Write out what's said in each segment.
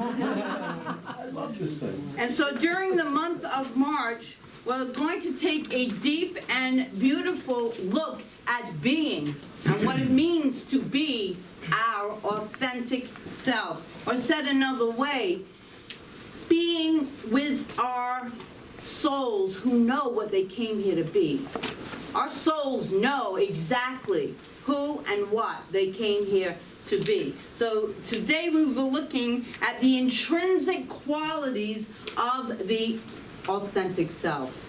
I love this thing. And so during the month of March, we're going to take a deep and beautiful look at being and what it means to be our authentic self. Or said another way, being with our souls who know what they came here to be. Our souls know exactly who and what they came here to be. So today we were looking at the intrinsic qualities of the authentic self.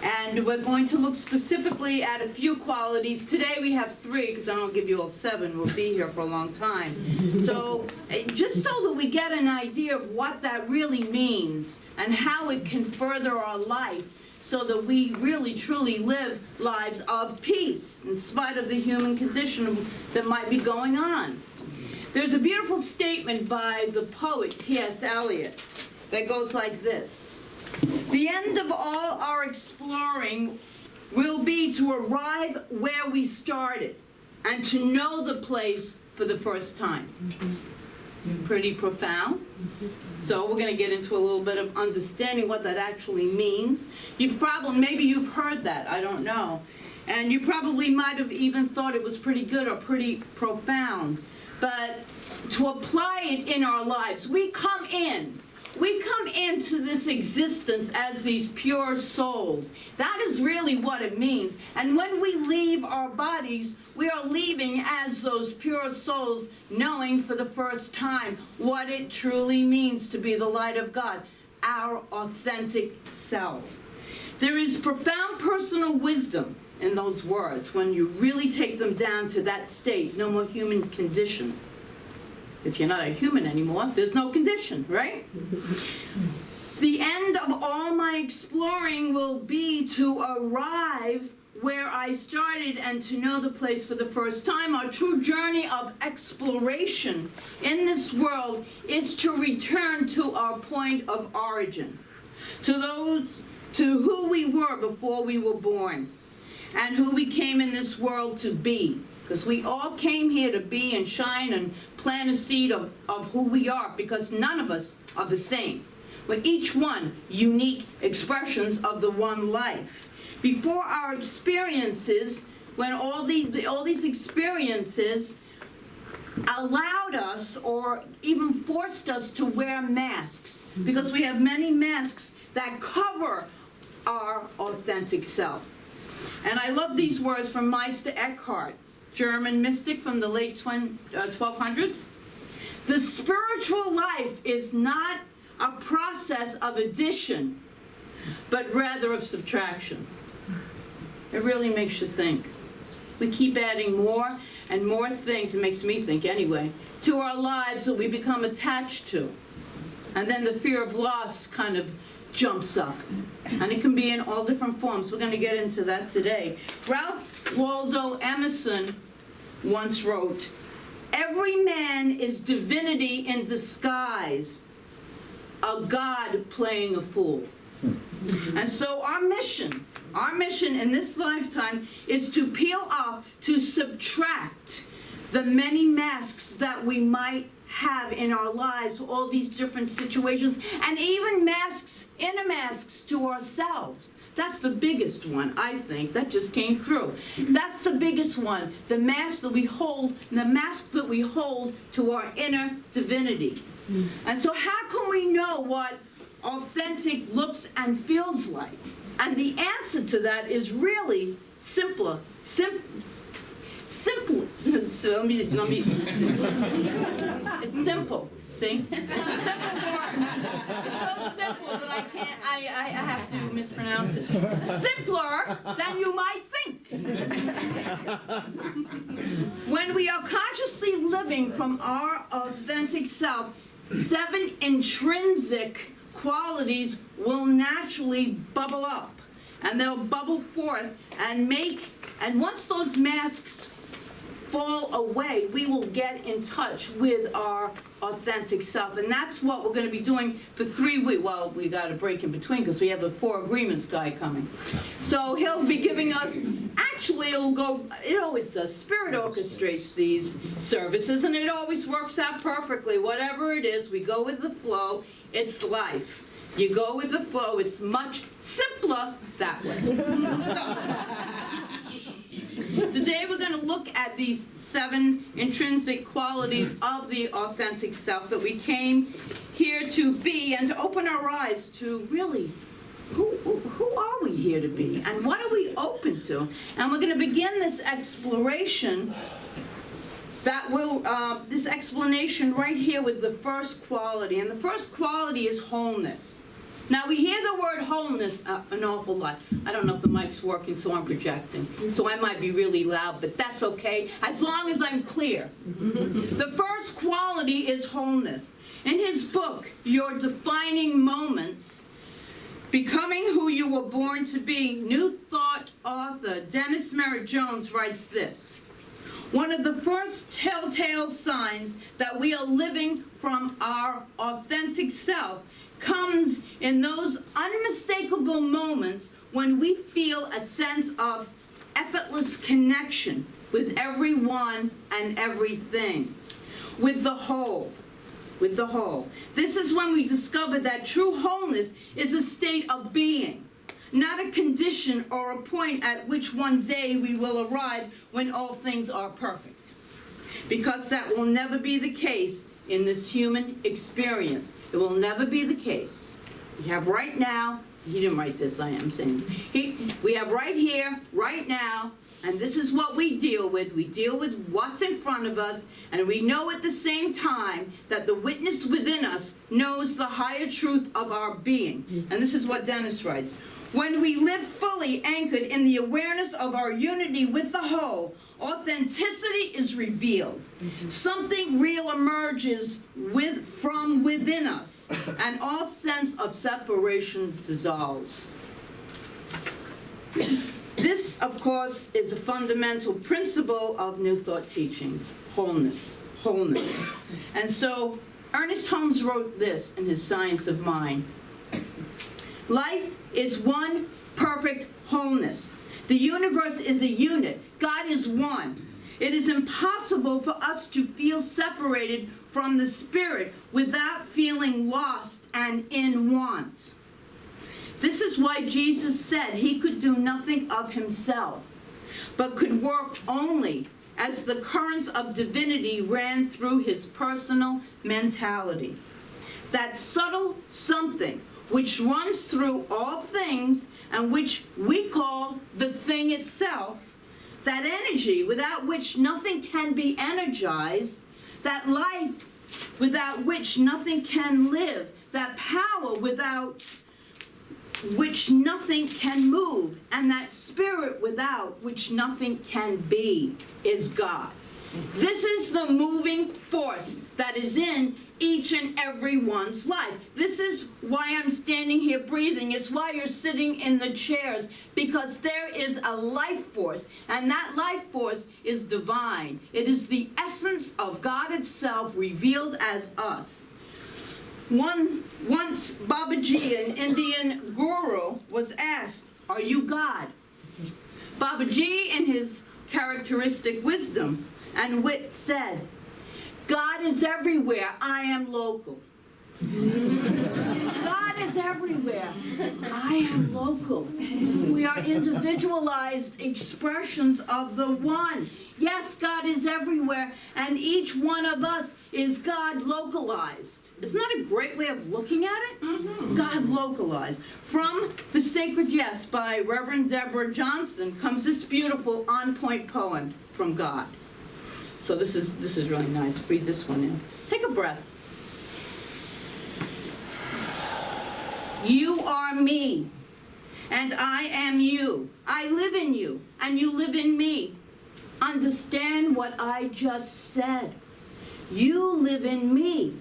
And we're going to look specifically at a few qualities. Today we have 3, because I don't give you all 7. We'll be here for a long time. So just so that we get an idea of what that really means and how it can further our life so that we really truly live lives of peace in spite of the human condition that might be going on. There's a beautiful statement by the poet T.S. Eliot that goes like this. The end of all our exploring will be to arrive where we started and to know the place for the first time. Pretty profound. So we're going to get into a little bit of understanding what that actually means. Maybe you've heard that, I don't know. And you probably might have even thought it was pretty good or pretty profound. But to apply it in our lives, we come into this existence as these pure souls. That is really what it means. And when we leave our bodies, we are leaving as those pure souls, knowing for the first time what it truly means to be the light of God, our authentic self. There is profound personal wisdom in those words when you really take them down to that state, no more human condition. If you're not a human anymore, there's no condition, right? The end of all my exploring will be to arrive where I started and to know the place for the first time. Our true journey of exploration in this world is to return to our point of origin, to who we were before we were born, and who we came in this world to be. Because we all came here to be and shine and plant a seed of who we are, because none of us are the same. We're each one unique expressions of the one life. Before our experiences, when all these experiences allowed us or even forced us to wear masks, because we have many masks that cover our authentic self. And I love these words from Meister Eckhart, German mystic from the late 1200s. The spiritual life is not a process of addition, but rather of subtraction. It really makes you think. We keep adding more and more things, it makes me think anyway, to our lives that we become attached to. And then the fear of loss kind of jumps up. And it can be in all different forms. We're going to get into that today. Ralph Waldo Emerson once wrote, "Every man is divinity in disguise, a god playing a fool." And so our mission in this lifetime is to peel off, to subtract the many masks that we might have in our lives, all these different situations, and even inner masks to ourselves. That's the biggest one, I think. That just came through. That's the biggest one, the mask that we hold to our inner divinity. And so how can we know what authentic looks and feels like? And the answer to that is really simple. It's simple, see? It's a simple word. It's so simple that I have to mispronounce it. Simpler than you might think. When we are consciously living from our authentic self, 7 intrinsic qualities will naturally bubble up. And they'll bubble forth and once those masks fall away, we will get in touch with our authentic self. And that's what we're going to be doing for 3 weeks. Well, we got a break in between because we have the 4 agreements guy coming. So he'll be giving us actually it'll go, it always does. Spirit orchestrates these services, and it always works out perfectly. Whatever it is, we go with the flow. It's life. You go with the flow. It's much simpler that way. Today we're going to look at these 7 intrinsic qualities of the authentic self that we came here to be, and to open our eyes to really who are we here to be, and what are we open to? And we're going to begin this exploration that will, this explanation right here with the first quality. And the first quality is wholeness. Now we hear the word wholeness an awful lot. I don't know if the mic's working, so I'm projecting. So I might be really loud, but that's okay, as long as I'm clear. The first quality is wholeness. In his book, Your Defining Moments, Becoming Who You Were Born to Be, New Thought author Dennis Merritt Jones writes this: one of the first telltale signs that we are living from our authentic self comes in those unmistakable moments when we feel a sense of effortless connection with everyone and everything, with the whole. With the whole. This is when we discover that true wholeness is a state of being, not a condition or a point at which one day we will arrive when all things are perfect. Because that will never be the case in this human experience. It will never be the case. We have right now, he didn't write this, I am saying. We have right here, right now, and this is what we deal with. We deal with what's in front of us, and we know at the same time that the witness within us knows the higher truth of our being. And this is what Dennis writes: when we live fully anchored in the awareness of our unity with the whole, authenticity is revealed. Something real emerges from within us, and all sense of separation dissolves. This, of course, is a fundamental principle of New Thought teachings: wholeness. Wholeness. And so Ernest Holmes wrote this in his Science of Mind: life is one perfect wholeness. The universe is a unit. God is one. It is impossible for us to feel separated from the Spirit without feeling lost and in want. This is why Jesus said he could do nothing of himself, but could work only as the currents of divinity ran through his personal mentality. That subtle something which runs through all things and which we call the thing itself, that energy without which nothing can be energized, that life without which nothing can live, that power without which nothing can move, and that spirit without which nothing can be, is God. This is the moving force that is in each and every one's life. This is why I'm standing here breathing. It's why you're sitting in the chairs, because there is a life force, and that life force is divine. It is the essence of God itself revealed as us. Once Babaji, an Indian guru, was asked, "Are you God?" Babaji, in his characteristic wisdom and wit, said, "God is everywhere, I am local." God is everywhere, I am local. We are individualized expressions of the one. Yes, God is everywhere, and each one of us is God localized. Isn't that a great way of looking at it? Mm-hmm. God localized. From The Sacred Yes by Reverend Deborah Johnson comes this beautiful on-point poem from God. So this is really nice. Breathe this one in. Take a breath. You are me, and I am you. I live in you, and you live in me. Understand what I just said. You live in me.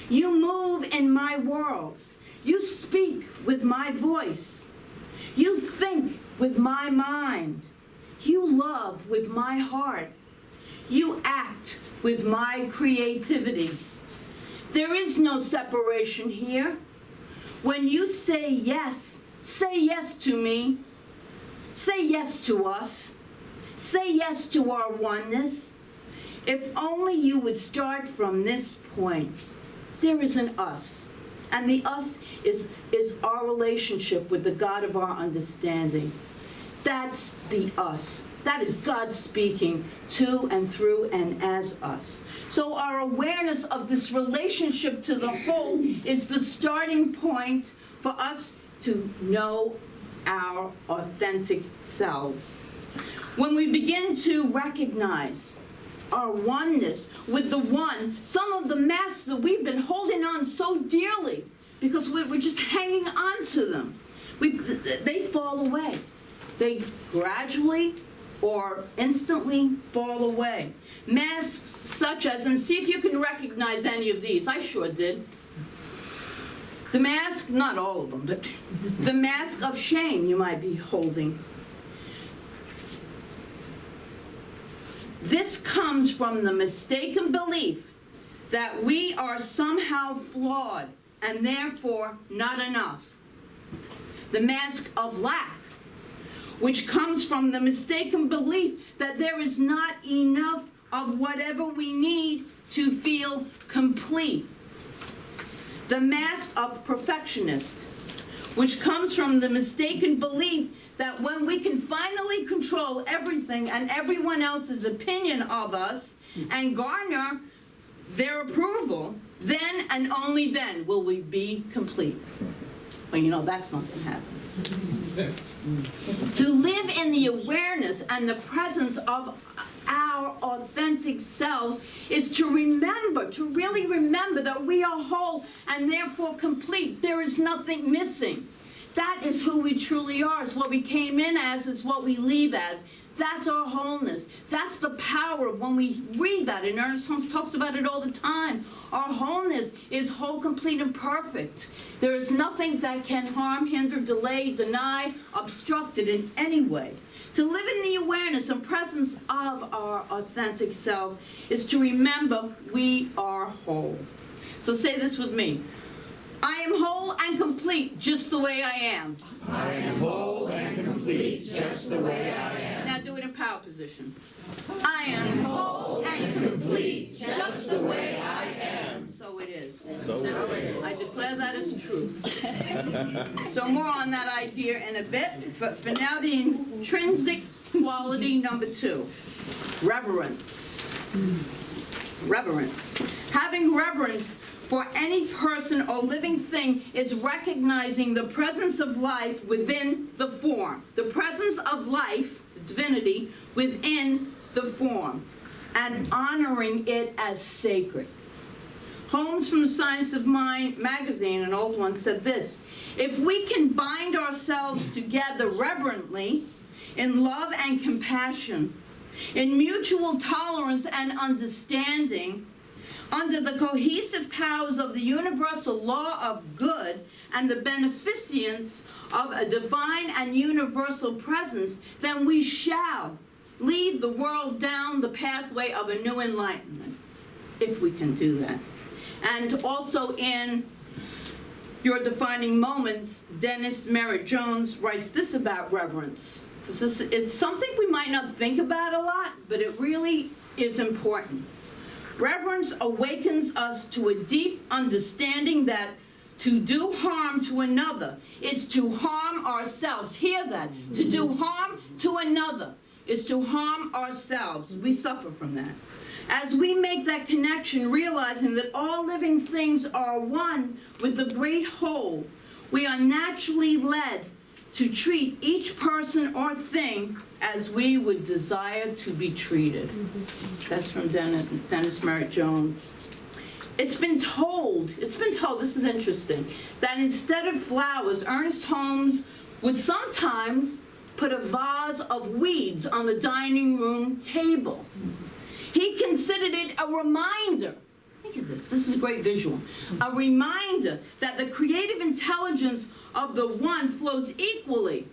You move in my world. You speak with my voice. You think with my mind. You love with my heart. You act with my creativity. There is no separation here. When you say yes to me, say yes to us. Say yes to our oneness. If only you would start from this point. There is an us. And the us is our relationship with the God of our understanding. That's the us. That is God speaking to and through and as us. So our awareness of this relationship to the whole is the starting point for us to know our authentic selves. When we begin to recognize our oneness with the one, some of the masks that we've been holding on so dearly because we're just hanging on to them, they fall away. They gradually or instantly fall away. Masks such as, and see if you can recognize any of these. I sure did. The mask, not all of them, but the mask of shame you might be holding. This comes from the mistaken belief that we are somehow flawed and therefore not enough. The mask of lack, which comes from the mistaken belief that there is not enough of whatever we need to feel complete. The mask of perfectionist, which comes from the mistaken belief that when we can finally control everything and everyone else's opinion of us and garner their approval, then and only then will we be complete. Well, you know, that's not going to happen. To live in the awareness and the presence of our authentic selves is to remember, to really remember that we are whole and therefore complete. There is nothing missing. That is who we truly are. It's what we came in as, it's what we leave as. That's our wholeness. That's the power of when we read that. And Ernest Holmes talks about it all the time. Our wholeness is whole, complete, and perfect. There is nothing that can harm, hinder, delay, deny, obstruct it in any way. To live in the awareness and presence of our authentic self is to remember we are whole. So say this with me. I am whole and complete just the way I am. I am whole and complete just the way I am. Now do it in power position. I am whole and complete just the way I am. So it is. So it is. I declare that as truth. So more on that idea in a bit, but for now the intrinsic quality number 2, reverence. Reverence. Having reverence for any person or living thing is recognizing the presence of life within the form. The presence of life, the divinity, within the form, and honoring it as sacred. Holmes from Science of Mind magazine, an old one, said this: if we can bind ourselves together reverently in love and compassion, in mutual tolerance and understanding, under the cohesive powers of the universal law of good and the beneficence of a divine and universal presence, then we shall lead the world down the pathway of a new enlightenment, if we can do that. And also in Your Defining Moments, Dennis Merritt Jones writes this about reverence. It's something we might not think about a lot, but it really is important. Reverence awakens us to a deep understanding that to do harm to another is to harm ourselves. Hear that. To do harm to another is to harm ourselves. We suffer from that. As we make that connection, realizing that all living things are one with the great whole, we are naturally led to treat each person or thing as we would desire to be treated. That's from Dennis Merritt Jones. It's been told, this is interesting, that instead of flowers, Ernest Holmes would sometimes put a vase of weeds on the dining room table. He considered it a reminder. Think of this is a great visual. A reminder that the creative intelligence of the one flows equally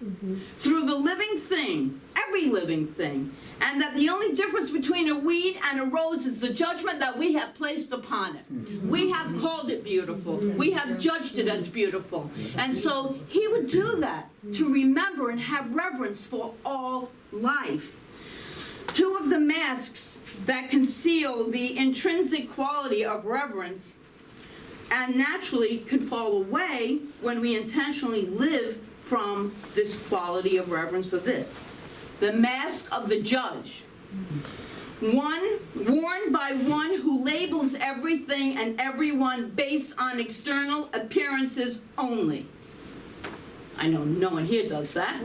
through the living thing, every living thing, and that the only difference between a weed and a rose is the judgment that we have placed upon it. We have called it beautiful. We have judged it as beautiful. And so he would do that to remember and have reverence for all life. Two of the masks that conceal the intrinsic quality of reverence and naturally could fall away when we intentionally live from this quality of reverence of this. The mask of the judge. One worn by one who labels everything and everyone based on external appearances only. I know no one here does that.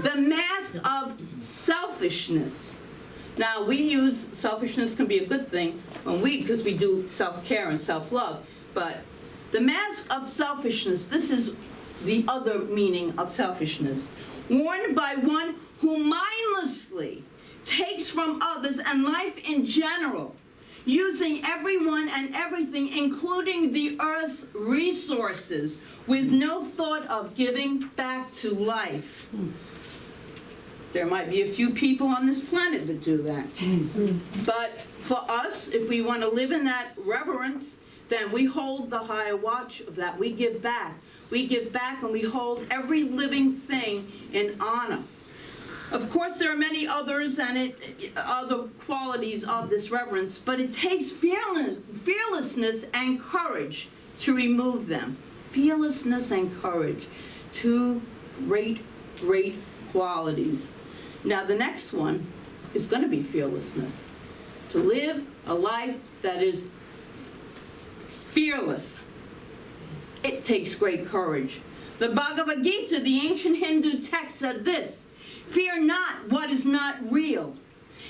The mask of selfishness. Now, we use selfishness can be a good thing because we do self-care and self-love. But the mask of selfishness, this is the other meaning of selfishness. Worn by one who mindlessly takes from others and life in general, using everyone and everything, including the earth's resources, with no thought of giving back to life. There might be a few people on this planet that do that. But for us, if we want to live in that reverence, then we hold the higher watch of that. We give back. We give back and we hold every living thing in honor. Of course, there are many others and other qualities of this reverence, but it takes fearlessness and courage to remove them. Fearlessness and courage, two great qualities. Now, the next one is going to be fearlessness. To live a life that is fearless. It takes great courage. The Bhagavad Gita, the ancient Hindu text, said this: "Fear not what is not real,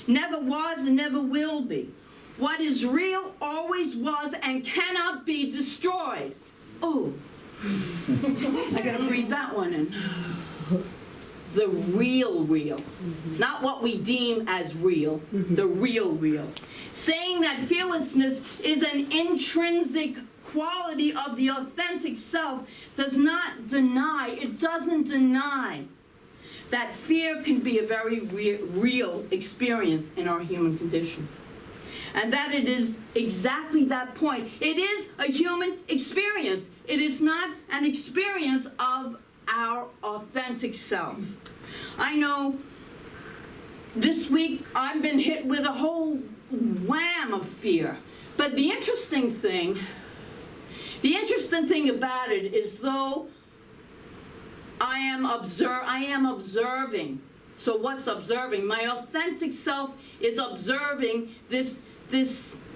never was and never will be. What is real always was and cannot be destroyed." Oh, I gotta breathe that one in. The real. Not what we deem as real, the real. Saying that fearlessness is an intrinsic quality of the authentic self doesn't deny that fear can be a very real experience in our human condition. And that it is exactly that point. It is a human experience. It is not an experience of our authentic self. I know this week I've been hit with a whole wham of fear. But the interesting thing about it is though I am observing. So what's observing? My authentic self is observing this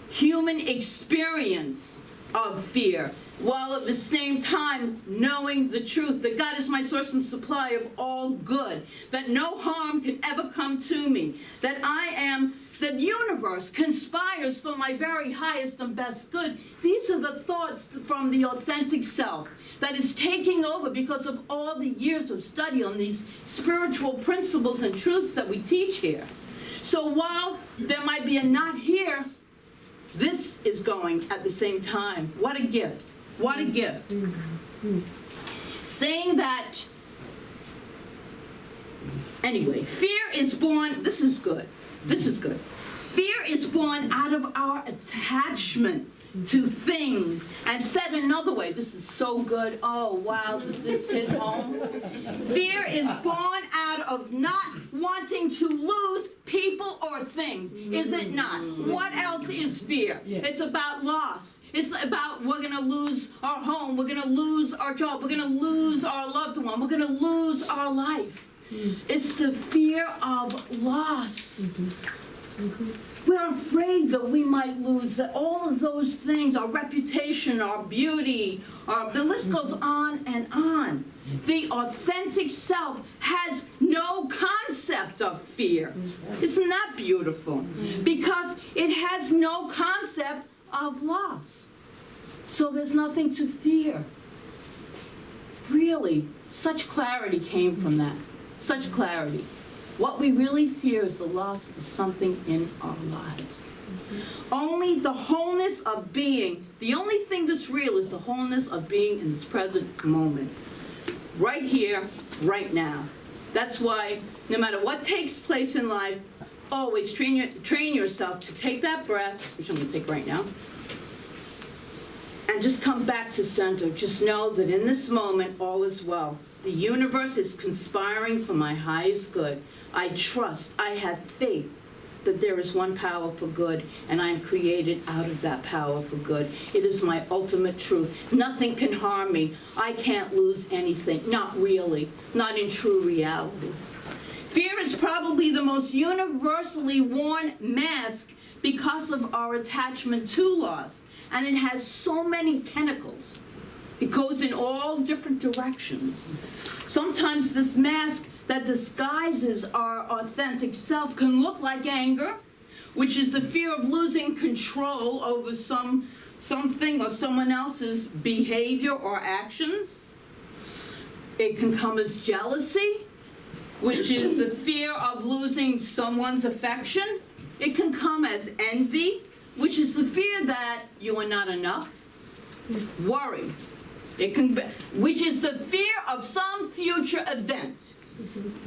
human experience of fear, while at the same time knowing the truth that God is my source and supply of all good, that no harm can ever come to me, that the universe conspires for my very highest and best good. These are the thoughts from the authentic self that is taking over because of all the years of study on these spiritual principles and truths that we teach here. So while there might be a not here, this is going at the same time. What a gift. What a gift. Saying that, anyway, fear is born, this is good. Fear is born out of our attachment to things. And said another way, this is so good. Oh, wow, does this hit home? Fear is born out of not wanting to lose people or things, is it not? What else is fear? It's about loss. It's about we're going to lose our home, we're going to lose our job, we're going to lose our loved one, we're going to lose our life. It's the fear of loss. We're afraid that we might lose all of those things, our reputation, our beauty, the list goes on and on. The authentic self has no concept of fear. Isn't that beautiful? Because it has no concept of loss. So there's nothing to fear. Really, such clarity came from that. Such clarity. What we really fear is the loss of something in our lives. Only the wholeness of being, the only thing that's real is the wholeness of being in this present moment. Right here, right now. That's why no matter what takes place in life, always train yourself to take that breath, which I'm going to take right now, and just come back to center. Just know that in this moment, all is well. The universe is conspiring for my highest good. I trust, I have faith that there is one power for good, and I am created out of that power for good. It is my ultimate truth. Nothing can harm me. I can't lose anything. Not really. Not in true reality. Fear is probably the most universally worn mask because of our attachment to loss. And it has so many tentacles. It goes in all different directions. Sometimes this mask that disguises our authentic self can look like anger, which is the fear of losing control over something or someone else's behavior or actions. It can come as jealousy, which is the fear of losing someone's affection. It can come as envy, which is the fear that you are not enough. Worry, which is the fear of some future event.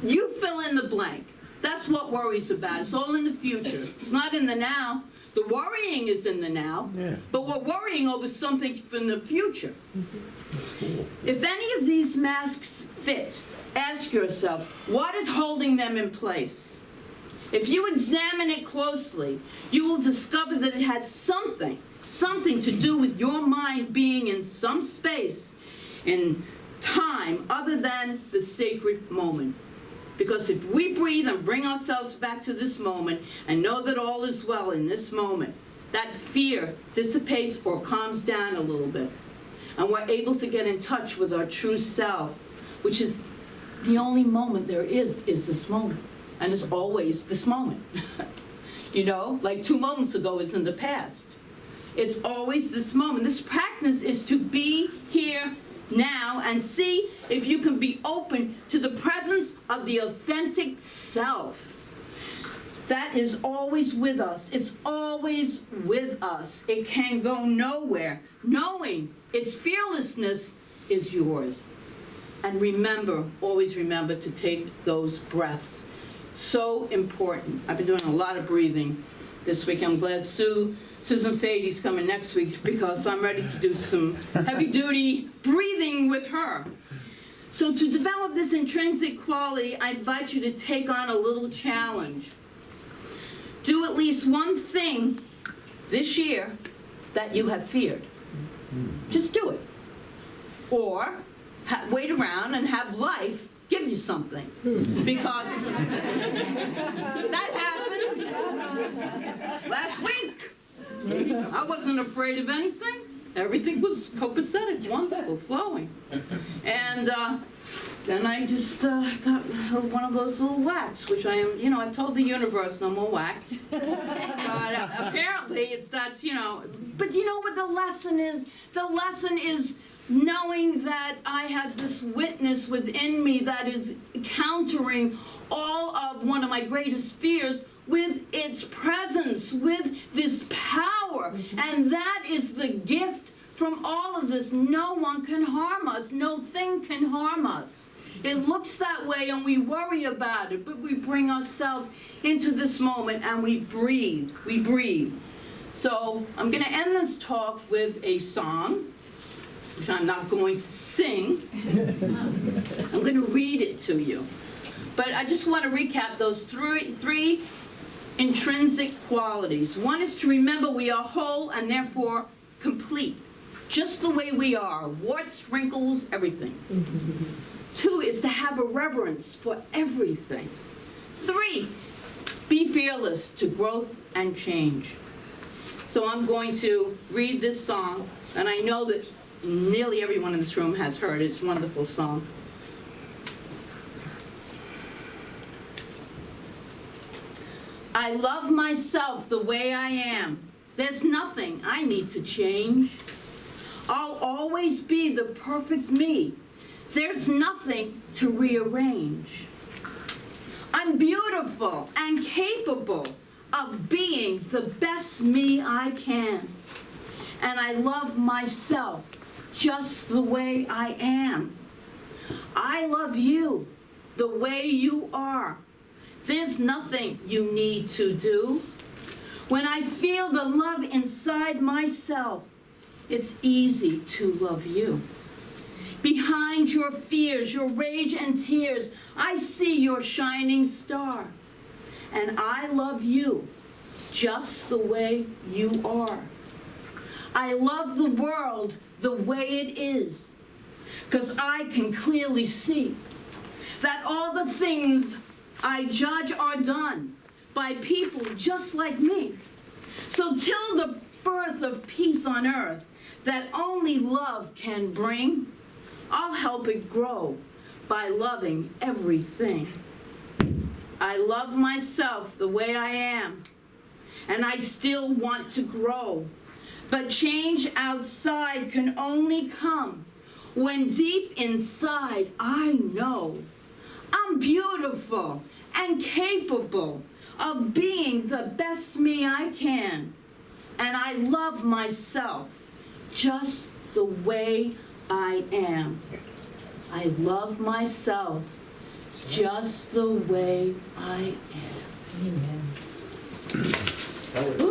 You fill in the blank. That's what worry's about. It's all in the future. It's not in the now. The worrying is in the now, but we're worrying over something from the future. If any of these masks fit, ask yourself, what is holding them in place? If you examine it closely, you will discover that it has something to do with your mind being in some space in time other than the sacred moment. Because if we breathe and bring ourselves back to this moment and know that all is well in this moment, that fear dissipates or calms down a little bit. And we're able to get in touch with our true self, which is the only moment there is this moment. And it's always this moment. You know, like 2 moments ago is in the past. It's always this moment. This practice is to be here now and see if you can be open to the presence of the authentic self. That is always with us. It's always with us. It can go nowhere. Knowing its fearlessness is yours. And remember, always remember to take those breaths. So important. I've been doing a lot of breathing this week. I'm glad Susan Fady's coming next week because I'm ready to do some heavy-duty breathing with her. So to develop this intrinsic quality, I invite you to take on a little challenge. Do at least one thing this year that you have feared. Just do it. Or wait around and have life give you something. Because that happens. Last week, I wasn't afraid of anything. Everything was copacetic, wonderful, flowing. And then I just got one of those little whacks, which I am, I've told the universe no more whacks. But apparently that's, but you know what the lesson is? The lesson is knowing that I have this witness within me that is countering all of one of my greatest fears with its presence, with this power. And that is the gift from all of this. No one can harm us. No thing can harm us. It looks that way and we worry about it, but we bring ourselves into this moment and we breathe. We breathe. So I'm going to end this talk with a song, which I'm not going to sing. I'm going to read it to you. But I just want to recap those three intrinsic qualities. One is to remember we are whole and therefore complete, just the way we are, warts, wrinkles, everything. 2 is to have a reverence for everything. 3, be fearless to growth and change. So I'm going to read this song, and I know that nearly everyone in this room has heard it. It's a wonderful song. I love myself the way I am. There's nothing I need to change. I'll always be the perfect me. There's nothing to rearrange. I'm beautiful and capable of being the best me I can. And I love myself just the way I am. I love you the way you are. There's nothing you need to do. When I feel the love inside myself, it's easy to love you. Behind your fears, your rage and tears, I see your shining star. And I love you just the way you are. I love the world the way it is, 'cause I can clearly see that all the things I judge are done by people just like me. So till the birth of peace on earth that only love can bring, I'll help it grow by loving everything. I love myself the way I am, and I still want to grow. But change outside can only come when deep inside I know I'm beautiful and capable of being the best me I can. And I love myself just the way I am. I love myself just the way I am. Amen. That was